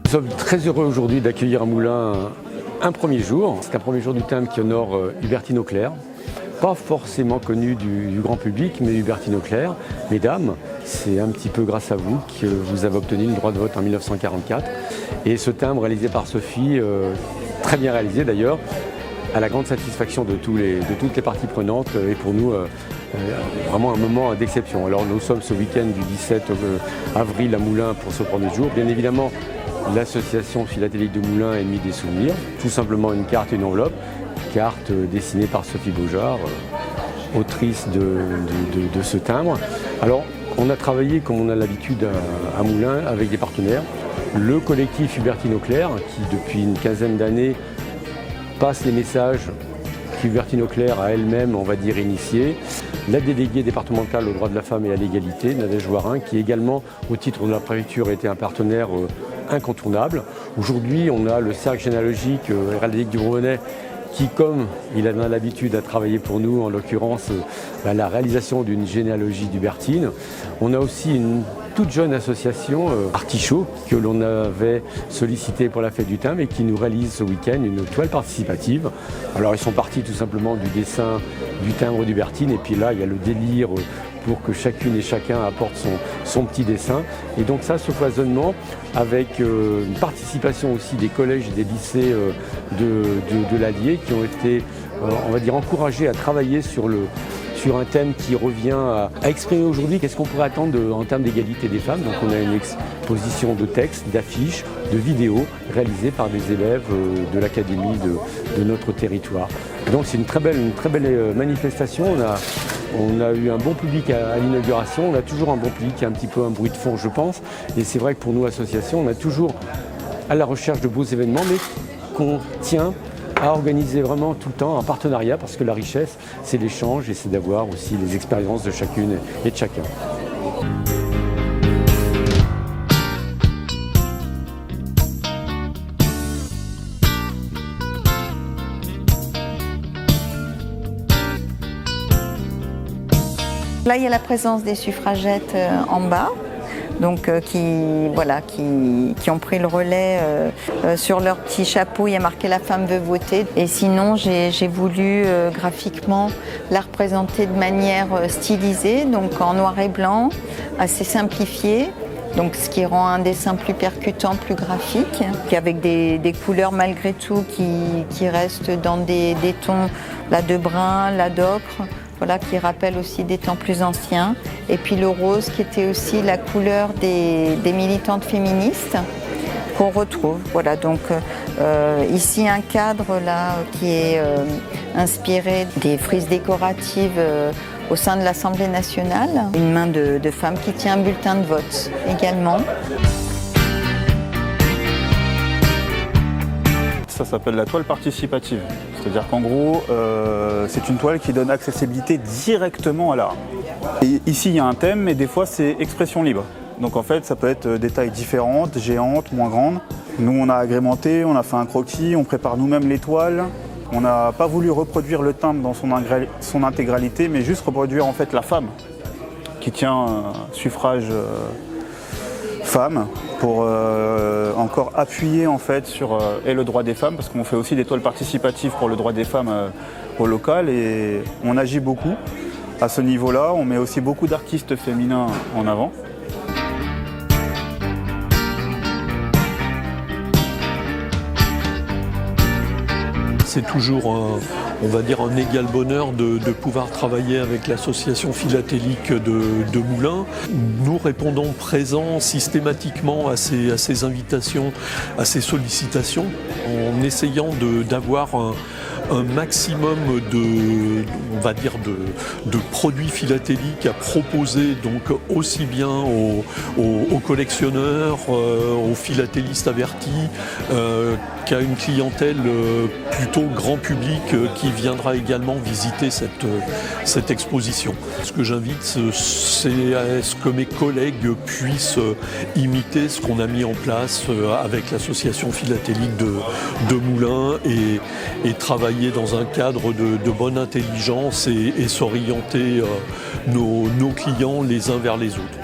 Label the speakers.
Speaker 1: Nous sommes très heureux aujourd'hui d'accueillir à Moulins un premier jour. C'est un premier jour du thème qui honore Hubertine Auclair. Pas forcément connu du grand public, mais Hubertine Auclair. Mesdames, c'est un petit peu grâce à vous que vous avez obtenu le droit de vote en 1944. Et ce timbre réalisé par Sophie, très bien réalisé d'ailleurs, à la grande satisfaction de toutes les parties prenantes et pour nous vraiment un moment d'exception. Alors nous sommes ce week-end du 17 avril à Moulins pour ce premier jour. Bien évidemment, l'association philatélique de Moulins a émis des souvenirs, tout simplement une carte et une enveloppe, carte dessinée par Sophie Beaujard, autrice de ce timbre. Alors on a travaillé comme on a l'habitude à Moulins avec des partenaires. Le collectif Hubertine Auclair qui depuis une quinzaine d'années passe les messages qu'Hubertine Auclair a elle-même, on va dire, initiés. La déléguée départementale aux droits de la femme et à l'égalité, Nadège Warin, qui également, au titre de la préfecture, était un partenaire incontournable. Aujourd'hui, on a le cercle généalogique héraldique du Bourbonnais qui, comme il en a l'habitude, a travaillé pour nous, en l'occurrence, la réalisation d'une généalogie d'Hubertine. On a aussi une toute jeune association, Artichaut, que l'on avait sollicité pour la fête du timbre et qui nous réalise ce week-end une toile participative. Alors ils sont partis tout simplement du dessin du timbre d'Hubertine et puis là il y a le délire pour que chacune et chacun apporte son petit dessin. Et donc ça, ce foisonnement, avec une participation aussi des collèges et des lycées de l'Allier qui ont été, on va dire, encouragés à travailler sur un thème qui revient à exprimer aujourd'hui qu'est-ce qu'on pourrait attendre en termes d'égalité des femmes. Donc on a une exposition de textes, d'affiches, de vidéos réalisées par des élèves de l'académie de notre territoire. Et donc c'est une très belle manifestation. On a eu un bon public à l'inauguration, on a toujours un bon public, un petit peu un bruit de fond je pense. Et c'est vrai que pour nous, associations, on est toujours à la recherche de beaux événements, mais qu'on tient à organiser vraiment tout le temps en partenariat parce que la richesse, c'est l'échange et c'est d'avoir aussi les expériences de chacune et de chacun.
Speaker 2: Là, il y a la présence des suffragettes en bas. Donc qui ont pris le relais sur leur petit chapeau, il y a marqué « La femme veut voter ». Et sinon, j'ai voulu graphiquement la représenter de manière stylisée, donc en noir et blanc, assez simplifié. Donc, ce qui rend un dessin plus percutant, plus graphique, avec des couleurs malgré tout qui restent dans des tons là, de brun, là d'ocre. Voilà, qui rappelle aussi des temps plus anciens. Et puis le rose qui était aussi la couleur des militantes féministes qu'on retrouve. Voilà, donc ici un cadre là, qui est inspiré des frises décoratives au sein de l'Assemblée nationale. Une main de femme qui tient un bulletin de vote également.
Speaker 3: Ça s'appelle la toile participative. C'est-à-dire qu'en gros, c'est une toile qui donne accessibilité directement à l'art. Et ici, il y a un thème, mais des fois, c'est expression libre. Donc en fait, ça peut être des tailles différentes, géantes, moins grandes. Nous, on a agrémenté, on a fait un croquis, on prépare nous-mêmes les toiles. On n'a pas voulu reproduire le timbre dans son intégralité, mais juste reproduire en fait la femme qui tient suffrage femme pour encore appuyer en fait sur le droit des femmes, parce qu'on fait aussi des toiles participatives pour le droit des femmes au local et on agit beaucoup à ce niveau-là. On met aussi beaucoup d'artistes féminins en avant.
Speaker 4: C'est toujours, on va dire, un égal bonheur de pouvoir travailler avec l'association philatélique de Moulins. Nous répondons présents systématiquement à ces invitations, à ces sollicitations, en essayant d'avoir un maximum on va dire de produits philatéliques à proposer, donc aussi bien aux collectionneurs, aux philatélistes avertis, qu'à une clientèle plutôt grand public qui viendra également visiter cette exposition. Ce que j'invite, c'est à ce que mes collègues puissent imiter ce qu'on a mis en place avec l'association philatélique de Moulins et travailler dans un cadre de bonne intelligence et s'orienter nos clients les uns vers les autres.